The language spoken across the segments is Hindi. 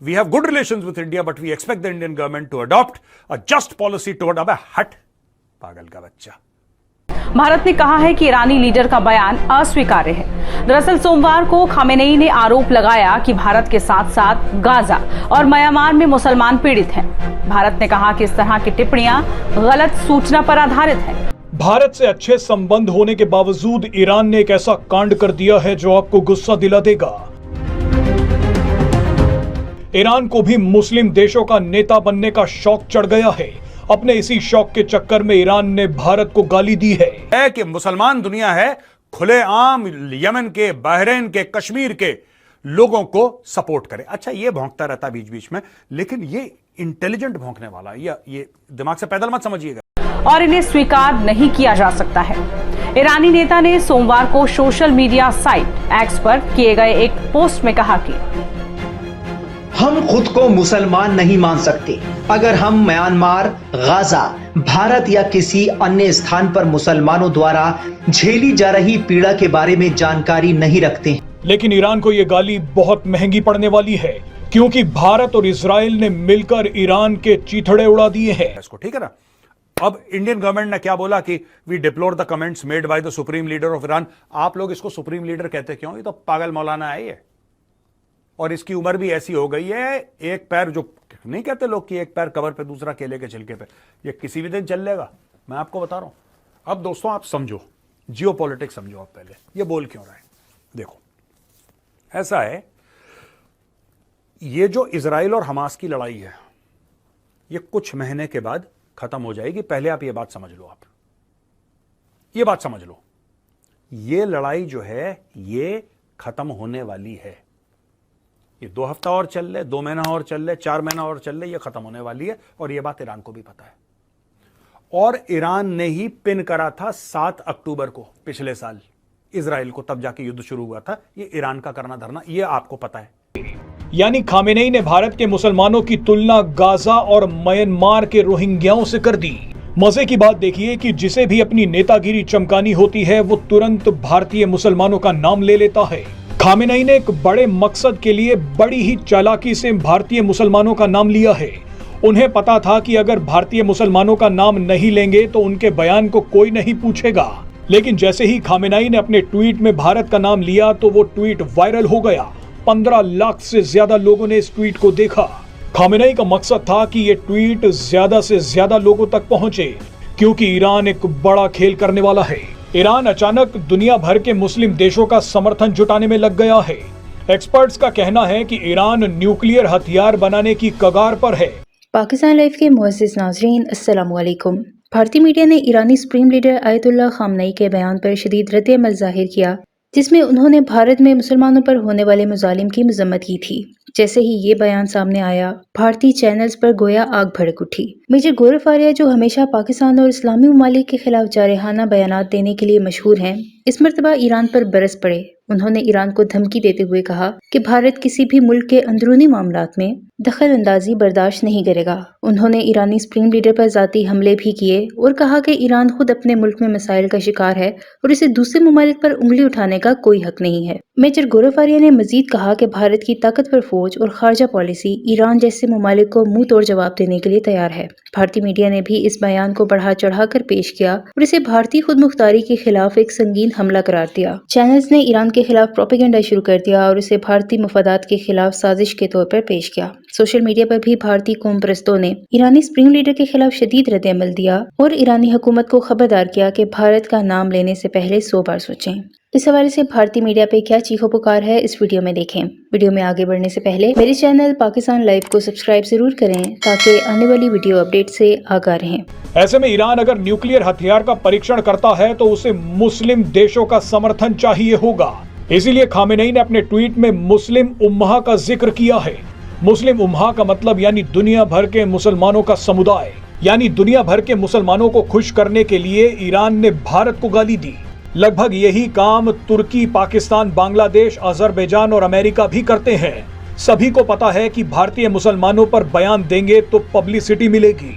We have good relations with India, but we expect the Indian government to adopt a just policy toward. अबे हट पागल का बच्चा। भारत ने कहा है कि ईरानी लीडर का बयान अस्वीकार्य है। दरअसल सोमवार को खामेनेई ने आरोप लगाया कि भारत के साथ साथ गाजा और म्यांमार में मुसलमान पीड़ित हैं। भारत ने कहा कि इस तरह की टिप्पणियां गलत सूचना पर आधारित हैं। भारत से अच्छे संबंध होने के बावजूद ईरान ने एक ऐसा कांड कर दिया है जो आपको गुस्सा दिला देगा। ईरान को भी मुस्लिम देशों का नेता बनने का शौक चढ़ गया है। अपने इसी शौक के चक्कर में ईरान ने भारत को गाली दी है कि मुसलमान दुनिया है, खुलेआम यमन के, बहरीन के, कश्मीर के लोगों को सपोर्ट करे। अच्छा, ये भौंकता रहता बीच बीच में, लेकिन ये इंटेलिजेंट भौंकने वाला, ये दिमाग से पैदल मत समझिएगा। और इन्हें स्वीकार नहीं किया जा सकता है। ईरानी नेता ने सोमवार को सोशल मीडिया साइट एक्स पर किए गए एक पोस्ट में कहा कि हम खुद को मुसलमान नहीं मान सकते अगर हम म्यांमार, गाजा, भारत या किसी अन्य स्थान पर मुसलमानों द्वारा झेली जा रही पीड़ा के बारे में जानकारी नहीं रखते। लेकिन ईरान को ये गाली बहुत महंगी पड़ने वाली है, क्योंकि भारत और इजराइल ने मिलकर ईरान के चीथड़े उड़ा दिए हैं। इसको ठीक है ना। अब इंडियन गवर्नमेंट ने क्या बोला कि we deplore the comments made by the supreme leader of Iran. आप लोग इसको सुप्रीम लीडर कहते क्यों? ये तो पागल मौलाना है ये, और इसकी उम्र भी ऐसी हो गई है। एक पैर, जो नहीं कहते लोग कि एक पैर कबर पे दूसरा केले के छिलके पे, ये किसी भी दिन चल लेगा, मैं आपको बता रहा हूं। अब दोस्तों आप समझो, जियोपॉलिटिक्स समझो। आप पहले ये बोल क्यों रहा है? देखो, ऐसा है, ये जो इजराइल और हमास की लड़ाई है, ये कुछ महीने के बाद खत्म हो जाएगी। पहले आप ये बात समझ लो, आप ये बात समझ लो, ये लड़ाई जो है ये खत्म होने वाली है। ये 2 हफ्ता और चल ले, 2 महीना और चल ले, 4 महीना और चल ले, ये खत्म होने वाली है। और ये बात ईरान को भी पता है, और ईरान ने ही पिन करा था 7 अक्टूबर को पिछले साल इजराइल को, तब जाके युद्ध शुरू हुआ था। ये ईरान का करना धरना, ये आपको पता है। यानी खामेनेई ने भारत के मुसलमानों की तुलना गाजा और म्यांमार के रोहिंग्याओं से कर दी। मजे की बात देखिए कि जिसे भी अपनी नेतागिरी चमकानी होती है, वो तुरंत भारतीय मुसलमानों का नाम ले लेता है। खामेनेई ने एक बड़े मकसद के लिए बड़ी ही चालाकी से भारतीय मुसलमानों का नाम लिया है। उन्हें पता था कि अगर भारतीय मुसलमानों का नाम नहीं लेंगे तो उनके बयान को कोई नहीं पूछेगा। लेकिन जैसे ही खामेनेई ने अपने ट्वीट में भारत का नाम लिया तो वो ट्वीट वायरल हो गया। 15 लाख से ज्यादा लोगों ने इस ट्वीट को देखा। खामेनेई का मकसद था कि ये ट्वीट ज्यादा से ज्यादा लोगों तक पहुंचे, क्योंकि ईरान एक बड़ा खेल करने वाला है। ईरान अचानक दुनिया भर के मुस्लिम देशों का समर्थन जुटाने में लग गया है। एक्सपर्ट्स का कहना है कि ईरान न्यूक्लियर हथियार बनाने की कगार पर है। पाकिस्तान लाइव के मुअज़्ज़िज़ नाज़रीन, अस्सलाम वालेकुम। भारतीय मीडिया ने ईरानी सुप्रीम लीडर आयतुल्लाह खामनेई के बयान पर शदीद रद्द-ए-अमल जाहिर किया, जिसमें उन्होंने भारत में मुसलमानों पर होने वाले मुजालिम की मजम्मत की थी। जैसे ही ये बयान सामने आया, भारतीय चैनल्स पर गोया आग भड़क उठी। मेजर गौरव आर्या, जो हमेशा पाकिस्तान और इस्लामी ममालिक के खिलाफ जारहाना बयानात देने के लिए मशहूर हैं, इस मरतबा ईरान पर बरस पड़े। उन्होंने ईरान को धमकी देते हुए कहा कि भारत किसी भी मुल्क के अंदरूनी मामलात में दखल अंदाजी बर्दाश्त नहीं करेगा। उन्होंने ईरानी सुप्रीम लीडर पर जाती हमले भी किए और कहा कि ईरान खुद अपने मुल्क में मसाइल का शिकार है और इसे दूसरे ममालिक पर उंगली उठाने का कोई हक नहीं है। मेजर गौरव आर्या ने मजीद कहा कि भारत की ताकतवर फौज और खारजा पॉलिसी ईरान जैसे ममालिक को मुंह तोड़ जवाब देने के लिए तैयार है। भारतीय मीडिया ने भी इस बयान को बढ़ा चढ़ा कर पेश किया और इसे भारतीय खुद मुख्तारी के खिलाफ एक संगीन हमला करार दिया। चैनल्स ने ईरान के खिलाफ प्रोपेगेंडा शुरू कर दिया और इसे भारतीय मफादात के खिलाफ साजिश के तौर पर पेश किया। सोशल मीडिया पर भी भारतीय कौम परस्तों ने ईरानी सुप्रीम लीडर के खिलाफ शदीद रद्द-ए-अमल दिया और ईरानी हुकूमत को खबरदार किया कि भारत का नाम लेने से पहले 100 बार सोचें। इस हवाले से भारतीय मीडिया पे क्या चीखो पुकार है, इस वीडियो में देखें। वीडियो में आगे बढ़ने से पहले मेरे चैनल पाकिस्तान लाइव को सब्सक्राइब जरूर करें ताकि आने वाली वीडियो अपडेट से आगाह रहें। ऐसे में ईरान अगर न्यूक्लियर हथियार का परीक्षण करता है तो उसे मुस्लिम देशों का समर्थन चाहिए होगा। इसीलिए खामेनेई ने अपने ट्वीट में मुस्लिम उम्मा का जिक्र किया है। मुस्लिम उम्मा का मतलब यानी दुनिया भर के मुसलमानों का समुदाय, यानी दुनिया भर के मुसलमानों को खुश करने के लिए ईरान ने भारत को गाली दी। लगभग यही काम तुर्की, पाकिस्तान, बांग्लादेश, अजरबैजान और अमेरिका भी करते हैं। सभी को पता है कि भारतीय मुसलमानों पर बयान देंगे तो पब्लिसिटी मिलेगी।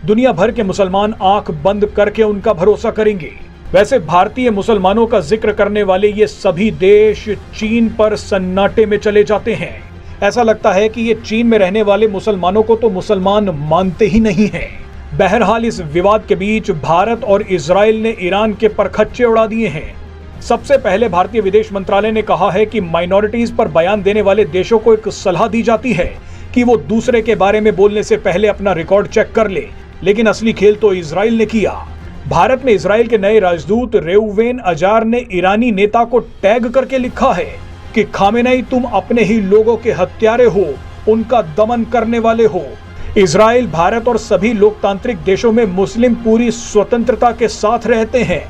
दुनिया भर के मुसलमान आंख बंद करके उनका भरोसा करेंगे। वैसे भारतीय मुसलमानों का जिक्र करने वाले ये सभी देश चीन पर सन्नाटे में चले जाते हैं। ऐसा लगता है कि ये चीन में रहने वाले मुसलमानों को तो मुसलमान मानते ही नहीं हैं। बहरहाल इस विवाद के बीच भारत और इजराइल ने ईरान के परखच्चे उड़ा दिए हैं। सबसे पहले भारतीय विदेश मंत्रालय ने कहा है कि माइनॉरिटीज पर बयान देने वाले देशों को एक सलाह दी जाती है कि वो दूसरे के बारे में बोलने से पहले अपना रिकॉर्ड चेक कर ले, लेकिन असली खेल तो इजराइल ने किया। भारत में इजराइल के नए राजदूत रेउवेन अजार ने ईरानी नेता को टैग करके लिखा है कि खामेनेई तुम अपने ही लोगों के हत्यारे हो, उनका दमन करने वाले हो। इजराइल, भारत और सभी लोकतांत्रिक देशों में मुस्लिम पूरी स्वतंत्रता के साथ रहते हैं,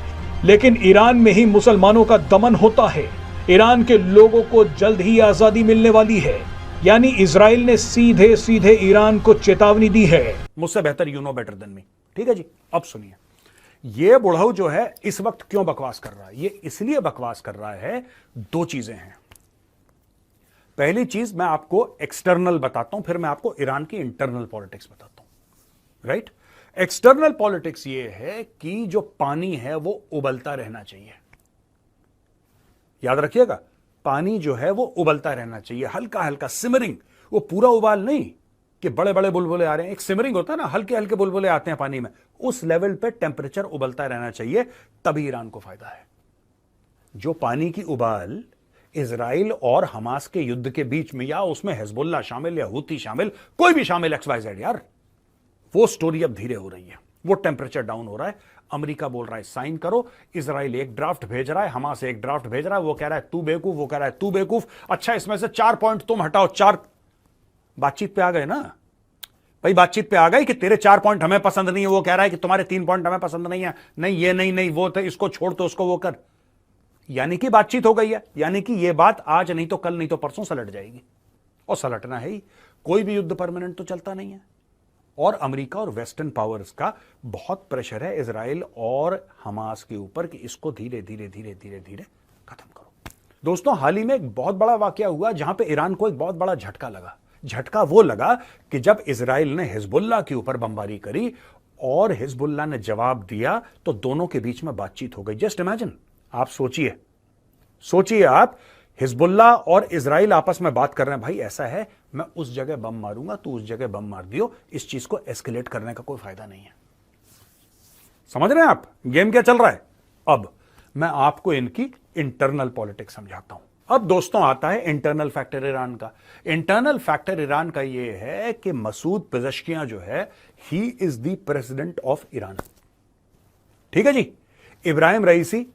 लेकिन ईरान में ही मुसलमानों का दमन होता है। ईरान के लोगों को जल्द ही आजादी मिलने वाली है। यानी इजराइल ने सीधे सीधे ईरान को चेतावनी दी है। मुझसे बेहतर you know better than me. ठीक है जी, अब सुनिए, ये बुढ़ऊ जो है इस वक्त क्यों बकवास कर रहा है? ये इसलिए बकवास कर रहा है, दो चीजें हैं। पहली चीज मैं आपको एक्सटर्नल बताता हूं, फिर मैं आपको ईरान की इंटरनल पॉलिटिक्स बताता हूं। राइट? एक्सटर्नल पॉलिटिक्स ये है कि जो पानी है वो उबलता रहना चाहिए। याद रखिएगा, पानी जो है वो उबलता रहना चाहिए, हल्का हल्का सिमरिंग। वो पूरा उबाल नहीं कि बड़े बड़े बुलबुले आ रहे हैं। एक सिमरिंग होता है ना, हल्के हल्के बुलबुले आते हैं पानी में, उस लेवल पे टेम्परेचर उबलता रहना चाहिए, तभी ईरान को फायदा है। जो पानी की उबाल इजराइल और हमास के युद्ध के बीच में, या उसमें हिजबुल्लाह शामिल या हुती शामिल, कोई भी शामिल, XYZ यार, वो स्टोरी अब धीरे हो रही है, वो टेम्परेचर डाउन हो रहा है। अमेरिका बोल रहा है साइन करो, इजराइल एक ड्राफ्ट भेज रहा है, हमास एक ड्राफ्ट भेज रहा है, वो कह रहा है तू बेवकूफ, वो कह रहा है तू बेवकूफ। अच्छा, इसमें से 4 पॉइंट तुम हटाओ, 4 बातचीत पे आ गए ना भाई, बातचीत पे आ गए कि तेरे 4 पॉइंट हमें पसंद नहीं है, वो कह रहा है कि तुम्हारे 3 पॉइंट हमें पसंद नहीं है, नहीं ये नहीं वो तो इसको छोड़, तो उसको वो कर। यानी कि बातचीत हो गई है, यानी कि ये बात आज नहीं तो कल नहीं तो परसों सलट जाएगी, और सलटना है ही। कोई भी युद्ध परमानेंट तो चलता नहीं है, और अमेरिका और वेस्टर्न पावर्स का बहुत प्रेशर है इजराइल और हमास के ऊपर कि इसको धीरे धीरे धीरे धीरे धीरे खत्म करो। दोस्तों, हाल ही में एक बहुत बड़ा वाकया हुआ जहां पे ईरान को एक बहुत बड़ा झटका लगा। झटका वो लगा कि जब इजराइल ने हिजबुल्लाह के ऊपर बमबारी करी और हिजबुल्लाह ने जवाब दिया, तो दोनों के बीच में बातचीत हो गई। जस्ट इमेजिन, आप सोचिए आप, हिजबुल्लाह और इजराइल आपस में बात कर रहे हैं, भाई ऐसा है मैं उस जगह बम मारूंगा, तू उस जगह बम मार दियो। इस चीज को एस्केलेट करने का कोई फायदा नहीं है। समझ रहे हैं आप गेम क्या चल रहा है? अब मैं आपको इनकी इंटरनल पॉलिटिक्स समझाता हूं। अब दोस्तों आता है इंटरनल फैक्टर ईरान का। इंटरनल फैक्टर ईरान का यह है कि मसूद पेज़ेश्कियां जो है, he is the president of Iran. ठीक है जी, इब्राहिम रईसी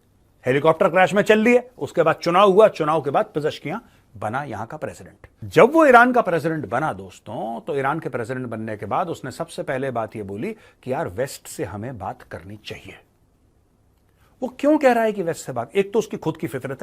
हेलीकॉप्टर क्रैश में चल लिए, उसके बाद चुनाव हुआ, चुनाव के बाद पेज़ेश्कियां बना यहां का प्रेसिडेंट। जब वो ईरान का प्रेसिडेंट बना दोस्तों, तो ईरान के प्रेसिडेंट बनने के बाद उसने सबसे पहले बात यह बोली कि यार वेस्ट से हमें बात करनी चाहिए। वो क्यों कह रहा है कि वेस्ट से बात? एक तो उसकी खुद की फितरत है,